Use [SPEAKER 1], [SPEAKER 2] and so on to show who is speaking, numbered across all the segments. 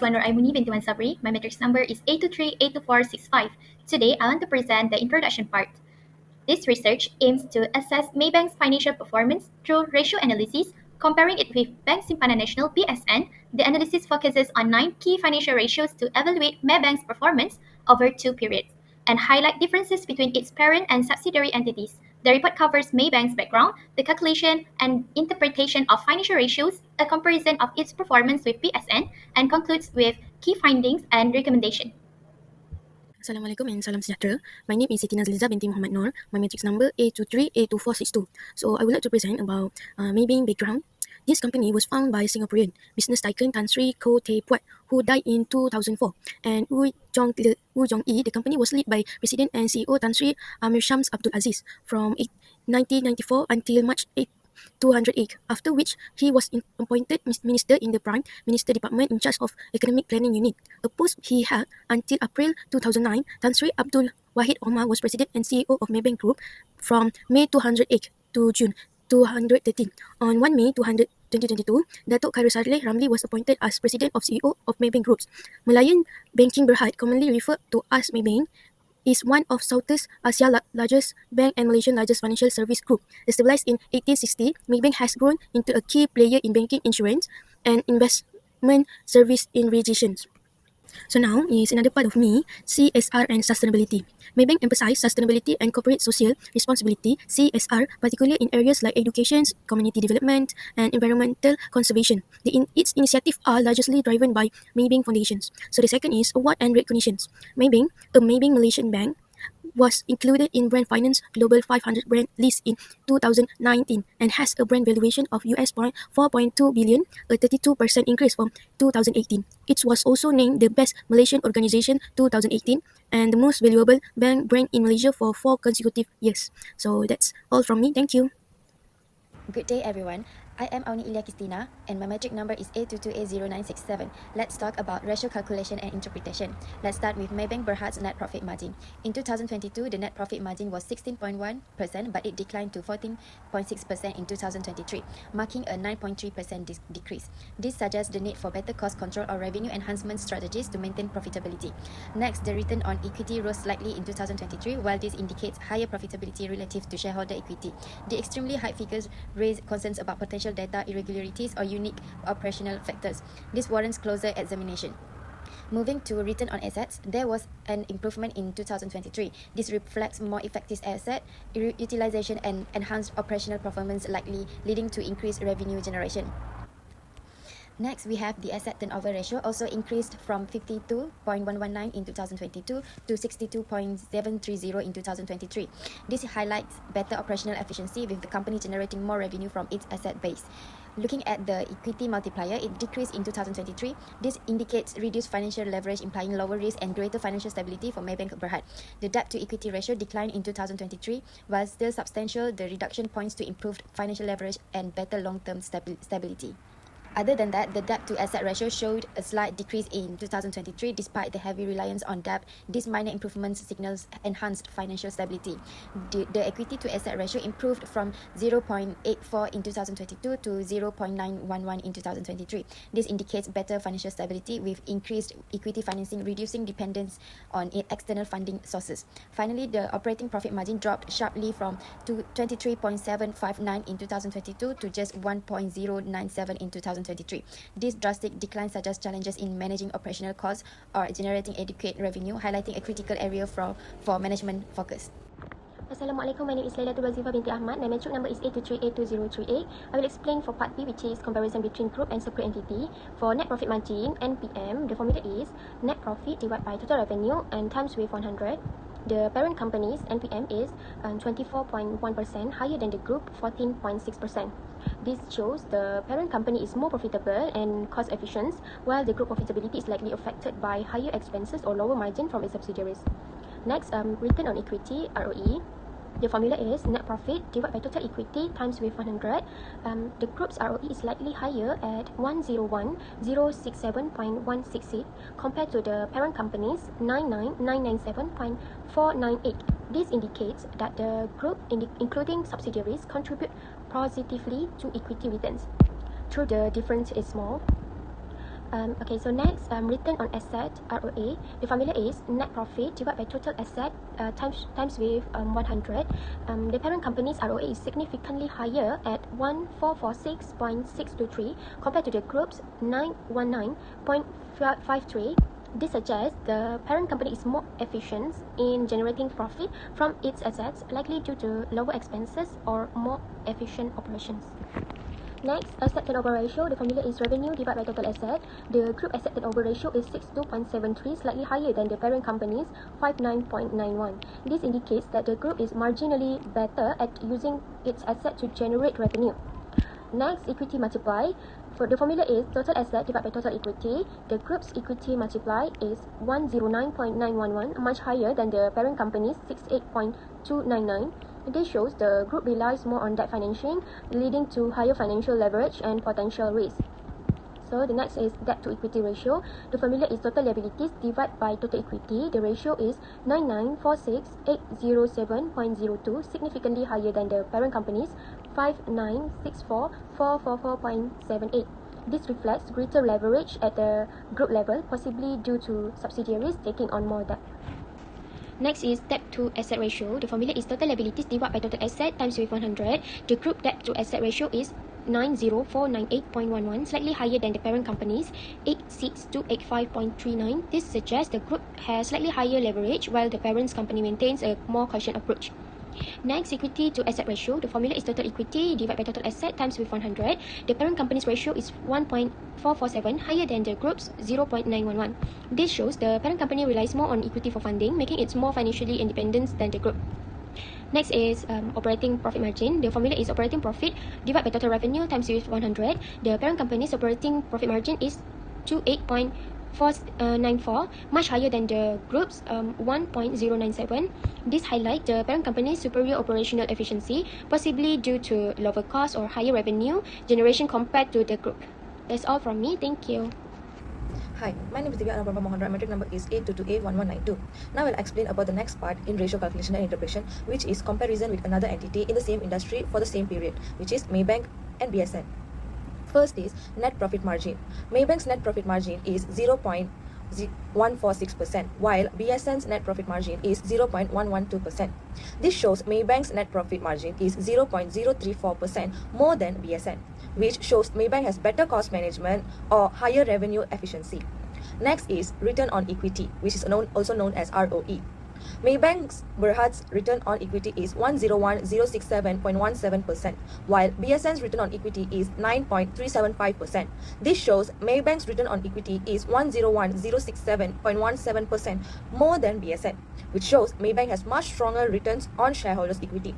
[SPEAKER 1] Tuan Nur Aimuni binti Wan Sabri. My matrix number is A23820465. Today, I want to present the introduction part. This research aims to assess Maybank's financial performance through ratio analysis, comparing it with Bank Simpanan Nasional (BSN). The analysis focuses on 9 key financial ratios to evaluate Maybank's performance over 2 periods and highlight differences between its parent and subsidiary entities. The report covers Maybank's background, the calculation and interpretation of financial ratios, a comparison of its performance with BSN, and concludes with key findings and recommendations.
[SPEAKER 2] Assalamualaikum and salam sejahtera. My name is Siti Nazliza binti Muhammad Noor. My matrix number A23820462. So I would like to present about Maybank background. This company was founded by Singaporean business tycoon Tan Sri Koh Teh Puat, who died in 2004. And Wu Jong-yi, the company was led by President and CEO Tan Sri Amir Shams Abdul Aziz from 1994 until March 208, after which he was appointed minister in the Prime Minister Department in charge of Economic Planning Unit, a post he held until April 2009. Tan Sri Abdul Wahid Omar was president and CEO of Maybank Group from May 208 to June 213. On 1 May 2022, Datuk Khairussarleh Ramli was appointed as president of CEO of Maybank Groups. Malayan Banking Berhad, commonly referred to as Maybank, is one of Southeast Asia's largest bank and Malaysia's largest financial service group. Established in 1860, Maybank has grown into a key player in banking, insurance, and investment service in regions. So now is another part of me, CSR and sustainability. Maybank emphasizes sustainability and corporate social responsibility, CSR, particularly in areas like education, community development, and environmental conservation. Its initiatives are largely driven by Maybank foundations. So the second is award and recognitions. Maybank, a Maybank Malaysian bank, was included in Brand Finance Global 500 brand list in 2019 and has a brand valuation of $4.2 billion, a 32% increase from 2018. It was also named the Best Malaysian Organisation 2018 and the most valuable bank brand in Malaysia for 4 consecutive years. So that's all from me. Thank you.
[SPEAKER 3] Good day, everyone. I am Auni Ilya Kistina, and my matric number is A22080967. Let's talk about ratio calculation and interpretation. Let's start with Maybank Berhad's net profit margin. In 2022, the net profit margin was 16.1%, but it declined to 14.6% in 2023, marking a 9.3% decrease. This suggests the need for better cost control or revenue enhancement strategies to maintain profitability. Next, the return on equity rose slightly in 2023, while this indicates higher profitability relative to shareholder equity. The extremely high figures raise concerns about potential data irregularities or unique operational factors. This warrants closer examination. Moving to return on assets, there was an improvement in 2023. This reflects more effective asset utilization and enhanced operational performance, likely leading to increased revenue generation. Next, we have the asset turnover ratio, also increased from 52.119 in 2022 to 62.730 in 2023. This highlights better operational efficiency, with the company generating more revenue from its asset base. Looking at the equity multiplier, it decreased in 2023. This indicates reduced financial leverage, implying lower risk and greater financial stability for Maybank Berhad. The debt to equity ratio declined in 2023. While still substantial, the reduction points to improved financial leverage and better long-term stability. Other than that, the debt-to-asset ratio showed a slight decrease in 2023 despite the heavy reliance on debt. These minor improvements signals enhanced financial stability. The equity-to-asset ratio improved from 0.84 in 2022 to 0.911 in 2023. This indicates better financial stability, with increased equity financing reducing dependence on external funding sources. Finally, the operating profit margin dropped sharply from 23.759 in 2022 to just 1.097 in 2023. This drastic decline suggests challenges in managing operational costs or generating adequate revenue, highlighting a critical area for management focus.
[SPEAKER 4] Assalamualaikum, my name is Lailatul Wazifa binti Ahmad. My matric number is A23820338. I will explain for part B, which is comparison between group and separate entity. For net profit margin, NPM, the formula is net profit divided by total revenue and times with 100. The parent company's NPM is 24.1%, higher than the group, 14.6%. This shows the parent company is more profitable and cost efficient, while the group profitability is likely affected by higher expenses or lower margin from its subsidiaries. Next, return on equity, ROE. The formula is net profit divided by total equity times with 100. The group's ROE is slightly higher at 101,067.168 compared to the parent company's 99,997.498. This indicates that the group, including subsidiaries, contribute positively to equity returns, though the difference is small. Okay, so next, return on asset, ROA. The formula is net profit divided by total asset times with 100. The parent company's ROA is significantly higher at 1446.623 compared to the group's 919.53. This suggests the parent company is more efficient in generating profit from its assets, likely due to lower expenses or more efficient operations. Next, asset turnover ratio. The formula is revenue divided by total asset. The group asset turnover ratio is 62.73, slightly higher than the parent company's 59.91. This indicates that the group is marginally better at using its asset to generate revenue. Next, equity multiply. The formula is total asset divided by total equity. The group's equity multiply is 109.911, much higher than the parent company's 68.299. This shows the group relies more on debt financing, leading to higher financial leverage and potential risk. So the next is debt to equity ratio. The formula is total liabilities divided by total equity. The ratio is 9946807.02, significantly higher than the parent company's 5964444.78. This reflects greater leverage at the group level, possibly due to subsidiaries taking on more debt. Next is debt to asset ratio. The formula is total liabilities divided by total asset times with 100. The group debt to asset ratio is 90498.11, slightly higher than the parent company's 86285.39. This suggests the group has slightly higher leverage while the parent company maintains a more cautious approach. Next, equity to asset ratio. The formula is total equity divided by total asset times with 100. The parent company's ratio is 1.447, higher than the group's 0.911. This shows the parent company relies more on equity for funding, making it more financially independent than the group. Next is operating profit margin. The formula is operating profit divided by total revenue times with 100. The parent company's operating profit margin is 28.494, much higher than the group's 1.097. This highlights the parent company's superior operational efficiency, possibly due to lower cost or higher revenue generation compared to the group. That's all from me. Thank you.
[SPEAKER 5] Hi, my name is Divya Anupama Mohan. Metric number is 822A1192. Now I'll explain about the next part in ratio calculation and interpretation, which is comparison with another entity in the same industry for the same period, which is Maybank and BSN. First is net profit margin. Maybank's net profit margin is 0.146%, while BSN's net profit margin is 0.112%. This shows Maybank's net profit margin is 0.034% more than BSN, which shows Maybank has better cost management or higher revenue efficiency. Next is return on equity, which is also known as ROE. Maybank's Berhad's return on equity is 101,067.17%, while BSN's return on equity is 9.375%. This shows Maybank's return on equity is 101,067.17% more than BSN, which shows Maybank has much stronger returns on shareholders' equity.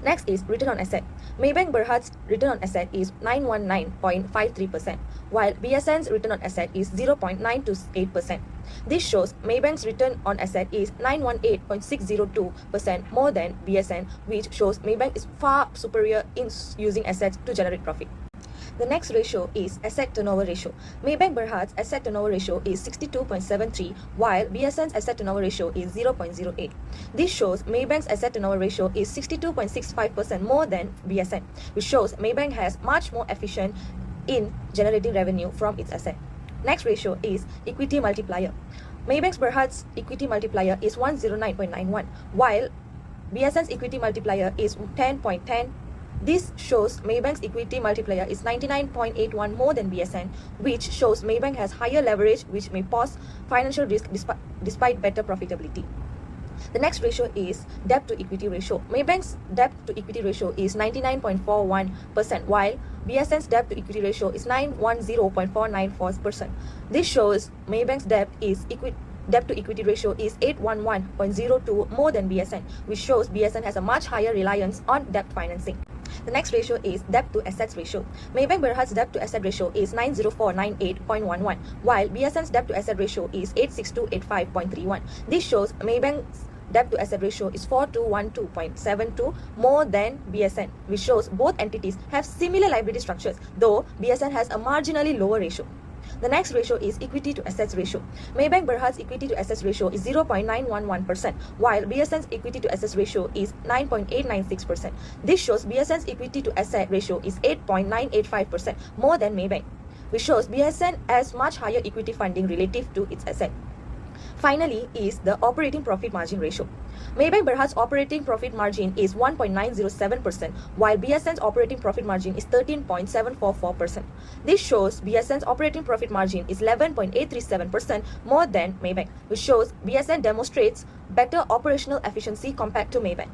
[SPEAKER 5] Next is return on asset. Maybank Berhad's return on asset is 919.53%, while BSN's return on asset is 0.928%. This shows Maybank's return on asset is 918.602% more than BSN, which shows Maybank is far superior in using assets to generate profit. The next ratio is asset turnover ratio. Maybank Berhad's asset turnover ratio is 62.73, while BSN's asset turnover ratio is 0.08. This shows Maybank's asset turnover ratio is 62.65% more than BSN, which shows Maybank has much more efficient in generating revenue from its asset. Next ratio is equity multiplier. Maybank's Berhad's equity multiplier is 109.91, while BSN's equity multiplier is 10.10. This shows Maybank's equity multiplier is 99.81 more than BSN, which shows Maybank has higher leverage, which may pose financial risk despite better profitability. The next ratio is debt to equity ratio. Maybank's debt to equity ratio is 99.41%, while BSN's debt to equity ratio is 910.494%. This shows Maybank's debt to equity ratio is 811.02 more than BSN, which shows BSN has a much higher reliance on debt financing. The next ratio is debt to assets ratio. Maybank Berhad's debt to asset ratio is 90498.11, while BSN's debt to asset ratio is 86285.31. This shows Maybank's debt to asset ratio is 4212.72 more than BSN, which shows both entities have similar liability structures, though BSN has a marginally lower ratio. The next ratio is equity to assets ratio. Maybank Berhad's equity to assets ratio is 0.911%, while BSN's equity to assets ratio is 9.896%. This shows BSN's equity to asset ratio is 8.985% more than Maybank. which shows BSN has much higher equity funding relative to its asset. Finally is the operating profit margin ratio. Maybank Berhad's operating profit margin is 1.907%, while BSN's operating profit margin is 13.744%. This shows BSN's operating profit margin is 11.837% more than Maybank, which shows BSN demonstrates better operational efficiency compared to Maybank.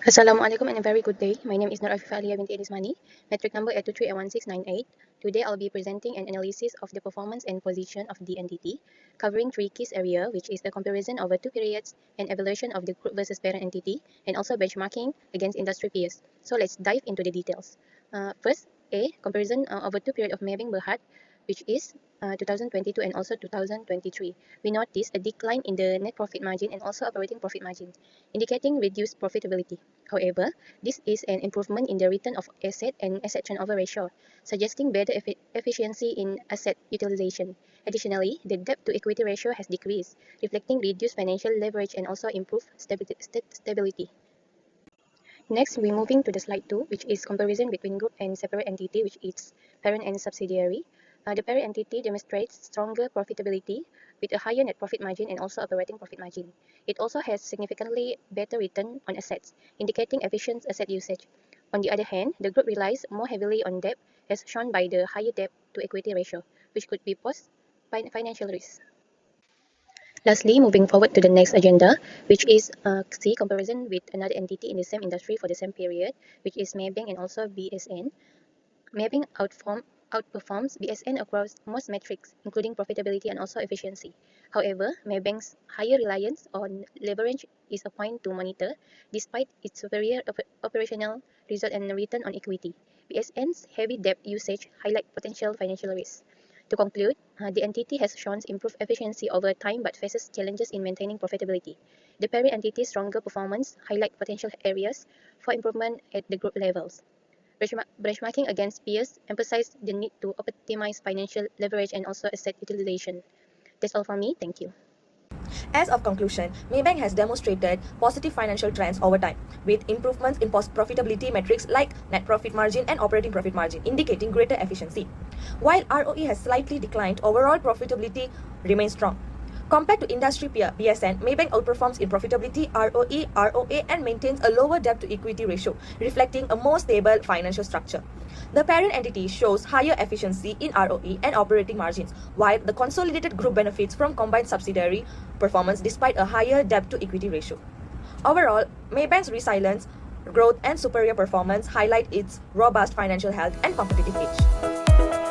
[SPEAKER 2] Assalamualaikum and a very good day. My name is Nur Afifa Alia binti Edismani, metric number A23A1698. Today I'll be presenting an analysis of the performance and position of the entity, covering three key areas, which is the comparison over 2 periods and evaluation of the group versus parent entity, and also benchmarking against industry peers. So let's dive into the details. First, comparison over 2 periods of Maybank Berhad, which is 2022 and also 2023. We notice a decline in the net profit margin and also operating profit margin, indicating reduced profitability. However, this is an improvement in the return of asset and asset turnover ratio, suggesting better efficiency in asset utilization. Additionally, the debt to equity ratio has decreased, reflecting reduced financial leverage and also improved stability. Next, we're moving to the slide 2, which is comparison between group and separate entity, which is parent and subsidiary. The parent entity demonstrates stronger profitability with a higher net profit margin and also operating profit margin. It also has significantly better return on assets, indicating efficient asset usage. On the other hand, the group relies more heavily on debt, as shown by the higher debt to equity ratio, which could be pose financial risk. Lastly, moving forward to the next agenda, which is C, comparison with another entity in the same industry for the same period, which is Maybank and also BSN. Maybank outperforms BSN across most metrics, including profitability and also efficiency. However, Maybank's higher reliance on leverage is a point to monitor, despite its superior operational result and return on equity. BSN's heavy debt usage highlight potential financial risks. To conclude, the entity has shown improved efficiency over time but faces challenges in maintaining profitability. The parent entity's stronger performance highlight potential areas for improvement at the group levels. Benchmarking against peers emphasize the need to optimize financial leverage and also asset utilization. That's all from me. Thank you.
[SPEAKER 5] As of conclusion, Maybank has demonstrated positive financial trends over time, with improvements in profitability metrics like net profit margin and operating profit margin, indicating greater efficiency. While ROE has slightly declined, overall profitability remains strong. Compared to industry peer BSN, Maybank outperforms in profitability, ROE, ROA, and maintains a lower debt-to-equity ratio, reflecting a more stable financial structure. The parent entity shows higher efficiency in ROE and operating margins, while the consolidated group benefits from combined subsidiary performance despite a higher debt-to-equity ratio. Overall, Maybank's resilience, growth, and superior performance highlight its robust financial health and competitive edge.